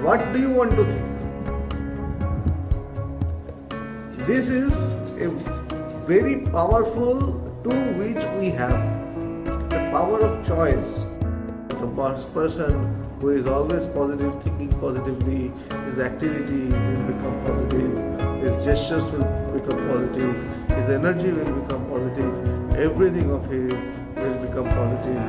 What do you want to think? This is a very powerful tool which we have, the power of choice. The person who is always positive, thinking positively, his activity will become positive, his gestures will become positive, his energy will become positive, everything of his will become positive.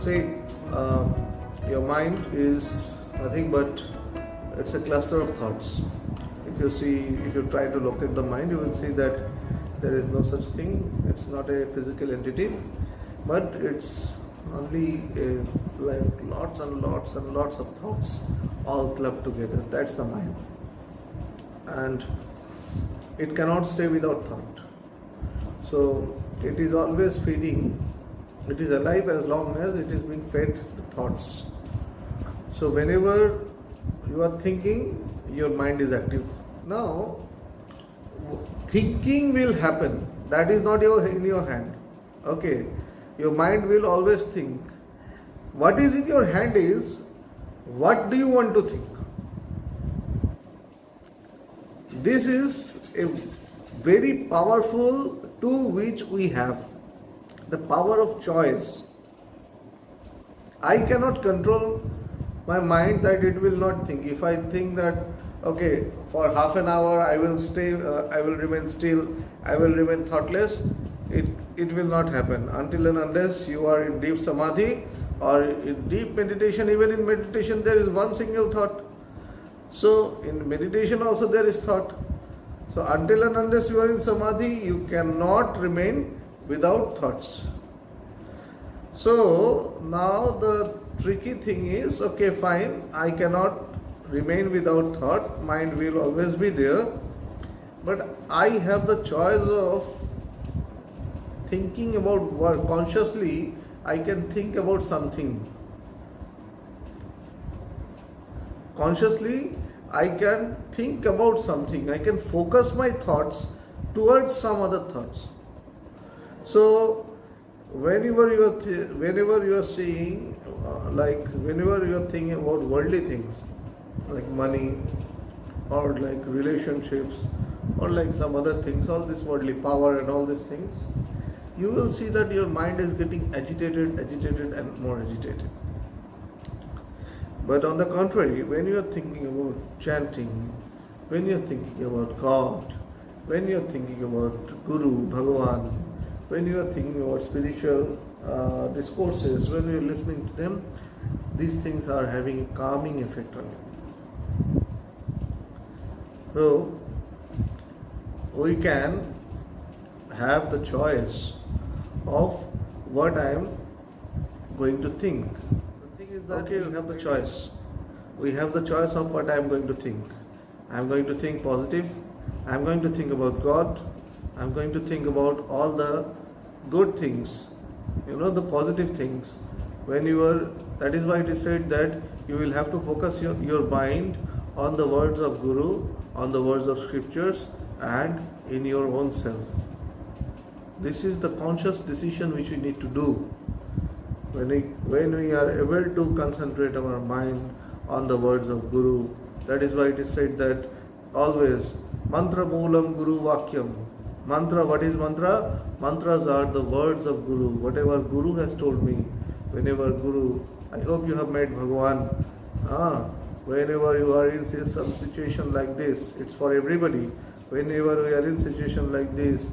See, your mind is nothing but it's a cluster of thoughts. If you try to locate the mind, you will see that there is no such thing. It's not a physical entity, but it's only like lots and lots and lots of thoughts all clubbed together. That's the mind, and it cannot stay without thought. So it is always feeding. It is alive as long as it is being fed the thoughts. So whenever you are thinking, your mind is active. Now, thinking will happen. That is not in your hand. Okay, your mind will always think. What is in your hand is, what do you want to think? This is a very powerful tool which we have. The power of choice. I cannot control my mind that it will not think. If I think that, okay, for half an hour I will remain still, I will remain thoughtless, it will not happen until and unless you are in deep samadhi or in deep meditation. Even in meditation there is one single thought. So in meditation also there is thought. So until and unless you are in samadhi, you cannot remain without thoughts. So now the tricky thing is, okay, fine, I cannot remain without thought, mind will always be there, but I have the choice of thinking about what consciously I can think about something. Consciously I can think about something, I can focus my thoughts towards some other thoughts. So whenever you are seeing, whenever you are thinking about worldly things, like money, or like relationships, or like some other things, all this worldly power and all these things, you will see that your mind is getting agitated and more agitated. But on the contrary, when you are thinking about chanting, when you are thinking about God, when you are thinking about Guru, Bhagavan, when you are thinking about spiritual discourses, when you are listening to them, these things are having a calming effect on you. So, we can have the choice of what I am going to think. The thing is that we have the choice. We have the choice of what I am going to think. I am going to think positive. I am going to think about God. I am going to think about all the good things, the positive things. That is why it is said that you will have to focus your mind on the words of Guru, on the words of scriptures, and in your own self. This is the conscious decision which we need to do. When we are able to concentrate our mind on the words of Guru, that is why it is said that always, mantra moolam guru vakyam. Mantra, what is mantra? Mantras are the words of Guru. Whatever Guru has told me, whenever Guru, I hope you have met Bhagavan. Whenever you are in some situation like this, it's for everybody. Whenever we are in situation like this,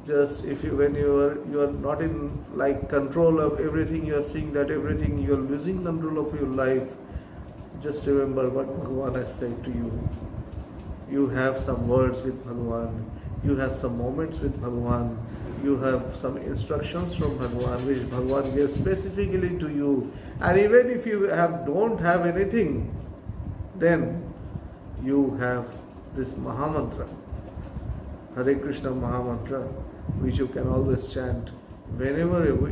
just when you are not in control of everything, you are seeing that everything, you are losing control of your life. Just remember what Bhagavan has said to you. You have some words with Bhagavan. You have some moments with Bhagavan. You have some instructions from Bhagavan which Bhagavan gave specifically to you. And even if you don't have anything, then you have this Mahamantra, Hare Krishna Mahamantra, which you can always chant whenever you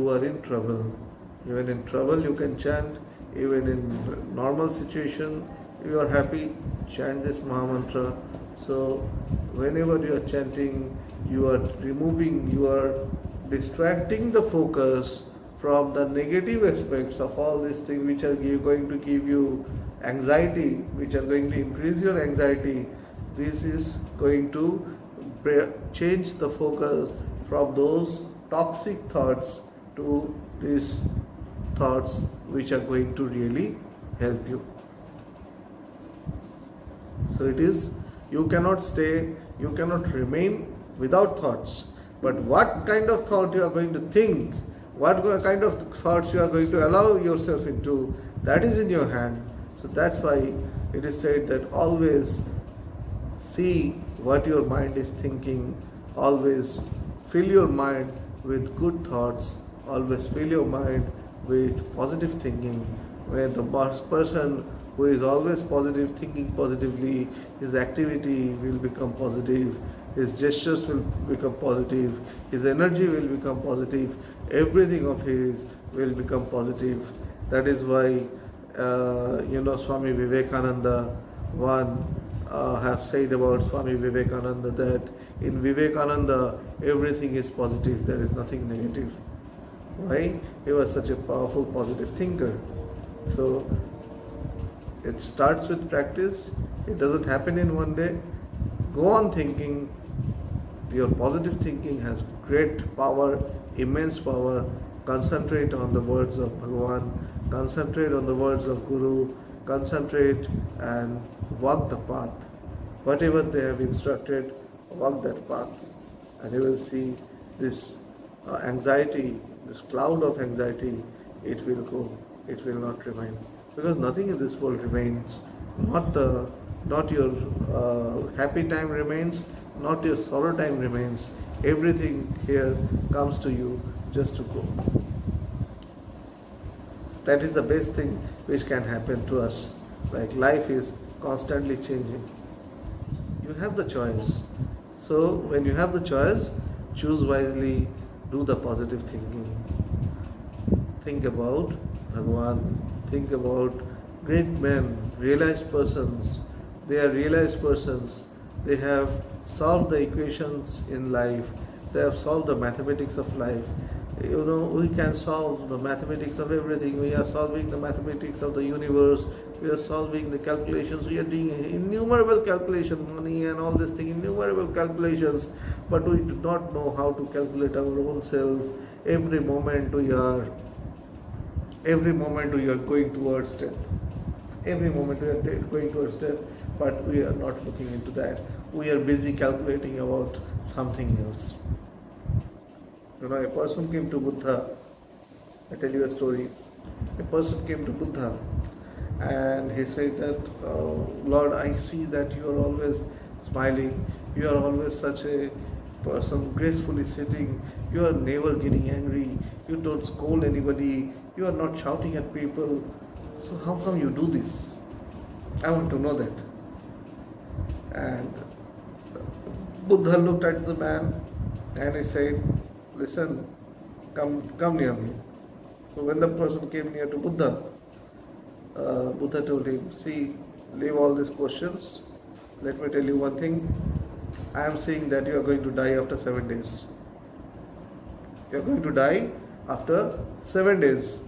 are in trouble. Even in trouble you can chant. Even in normal situation you are happy, chant this Maha Mantra. So whenever you are chanting, you are removing, you are distracting the focus from the negative aspects of all these things which are going to give you anxiety, which are going to increase your anxiety. This is going to change the focus from those toxic thoughts to these thoughts which are going to really help you. So it is, you cannot stay, you cannot remain without thoughts. But what kind of thought you are going to think, what kind of thoughts you are going to allow yourself into, that is in your hand. So that's why it is said that always see what your mind is thinking, always fill your mind with good thoughts, always fill your mind with positive thinking. When the person who is always positive, thinking positively, his activity will become positive, his gestures will become positive, his energy will become positive, everything of his will become positive. That is why Swami Vivekananda one have said about Swami Vivekananda that in Vivekananda everything is positive, there is nothing negative. Why? He was such a powerful positive thinker. So it starts with practice. It doesn't happen in one day. Go on thinking. Your positive thinking has great power, immense power. Concentrate on the words of Bhagavan. Concentrate on the words of Guru. Concentrate and walk the path. Whatever they have instructed, walk that path. And you will see this anxiety, this cloud of anxiety, it will go. It will not remain. Because nothing in this world remains. Not your happy time remains, not your sorrow time remains. Everything here comes to you just to go. That is the best thing which can happen to us. Like life is constantly changing. You have the choice. So when you have the choice, choose wisely, do the positive thinking. Think about Bhagavan, think about great men, realized persons. They are realized persons. They have solved the equations in life. They have solved the mathematics of life. We can solve the mathematics of everything. We are solving the mathematics of the universe. We are solving the calculations. We are doing innumerable calculations, money and all this thing, innumerable calculations. But we do not know how to calculate our own self. Every moment we are going towards death. Every moment we are going towards death, but we are not looking into that. We are busy calculating about something else. A person came to Buddha. I tell you a story. A person came to Buddha and he said that, Lord, I see that you are always smiling. You are always such a person gracefully sitting. You are never getting angry. You don't scold anybody. You are not shouting at people. So how come you do this? I want to know that. And Buddha looked at the man and he said, listen, come near me. So when the person came near to Buddha, Buddha told him, see, leave all these questions. Let me tell you one thing. I am saying that you are going to die after 7 days. You are going to die after 7 days.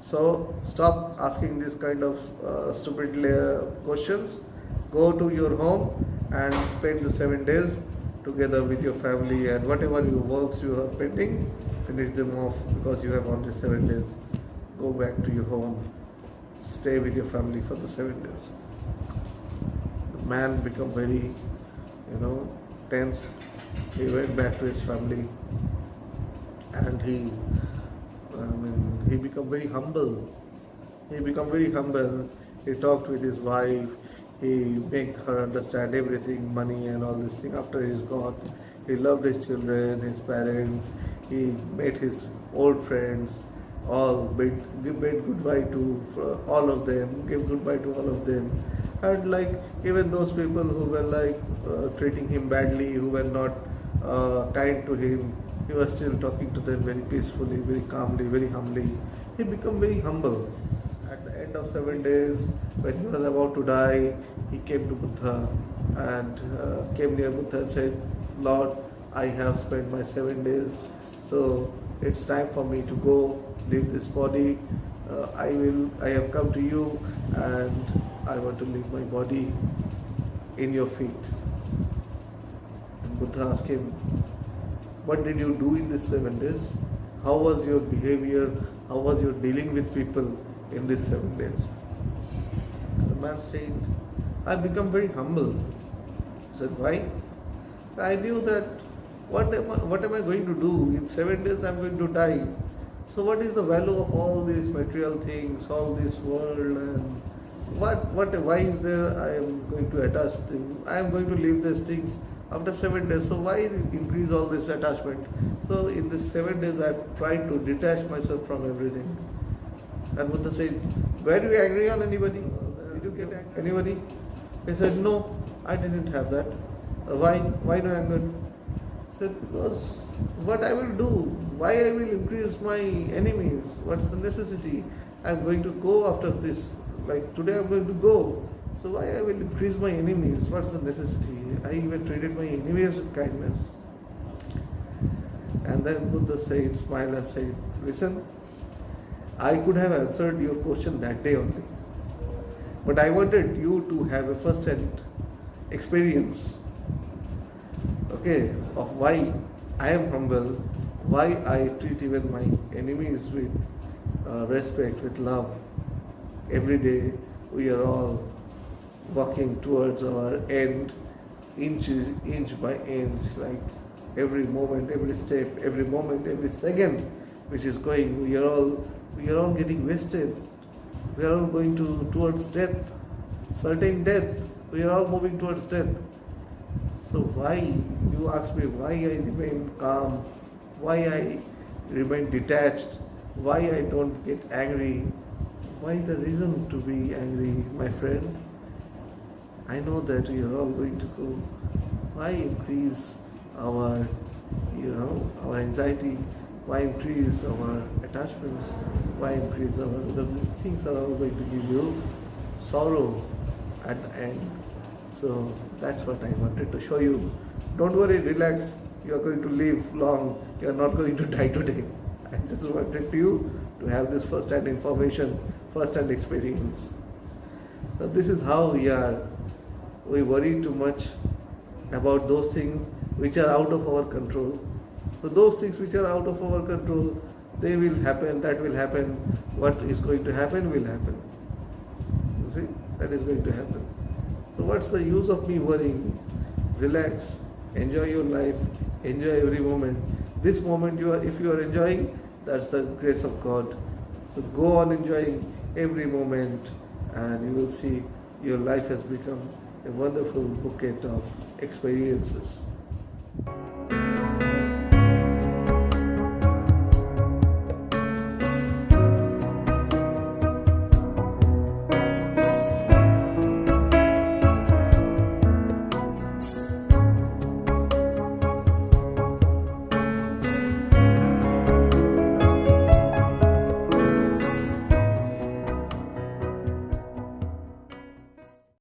So stop asking this kind of stupid questions. Go to your home and spend the 7 days together with your family, and whatever your works you are pending, finish them off, because you have only 7 days. Go back to your home. Stay with your family for the 7 days. The man became very, tense. He went back to his family and he became very humble. He talked with his wife. He made her understand everything, money and all this thing. After he's gone, he loved his children, his parents. He met his old friends. All bid goodbye to all of them. Gave goodbye to all of them. And even those people who were treating him badly, who were not kind to him, he was still talking to them very peacefully, very calmly, very humbly. He became very humble. At the end end of 7 days, when he was about to die, he came to Buddha and came near Buddha and said, Lord, I have spent my 7 days, so it's time for me to go leave this body. I have come to you and I want to leave my body in your feet. And Buddha asked him, what did you do in these 7 days? How was your behavior? How was your dealing with people in these 7 days? The man said, I've become very humble. He said, why? I knew that what am I going to do? In 7 days I'm going to die. So what is the value of all these material things, all this world, and why is there I am going to attach things? I am going to leave these things after 7 days. So why increase all this attachment? So in these 7 days I have tried to detach myself from everything. And Buddha said, were you angry on anybody? Did you get angry on anybody? He said, no, I didn't have that. Why? Why no anger? He said, because what I will do? Why I will increase my enemies? What's the necessity? I'm going to go after this. Like today I'm going to go. So why I will increase my enemies? What's the necessity? I even treated my enemies with kindness. And then Buddha said, smiled and said, listen, I could have answered your question that day only. But I wanted you to have a first-hand experience, okay, of why I am humble, why I treat even my enemies with respect, with love. Every day we are all walking towards our end, inch by inch, like every moment, every step, every moment, every second which is going, we are all getting wasted. We are all going towards death, certain death. We are all moving towards death. So why, you ask me, why I remain calm, why I remain detached, why I don't get angry, why the reason to be angry, my friend? I know that we are all going to go. Why increase our, our anxiety? Why increase our attachments? Why increase our, because these things are all going to give you sorrow at the end. So that's what I wanted to show you. Don't worry, relax. You are going to live long. You are not going to die today. I just wanted you to have this first-hand information, first-hand experience. So this is how we worry too much about those things which are out of our control. So those things which are out of our control, they will happen, that will happen. What is going to happen will happen. You see, that is going to happen. So what's the use of me worrying? Relax, enjoy your life, enjoy every moment. This moment if you are enjoying, that's the grace of God. So go on enjoying every moment and you will see your life has become a wonderful bouquet of experiences.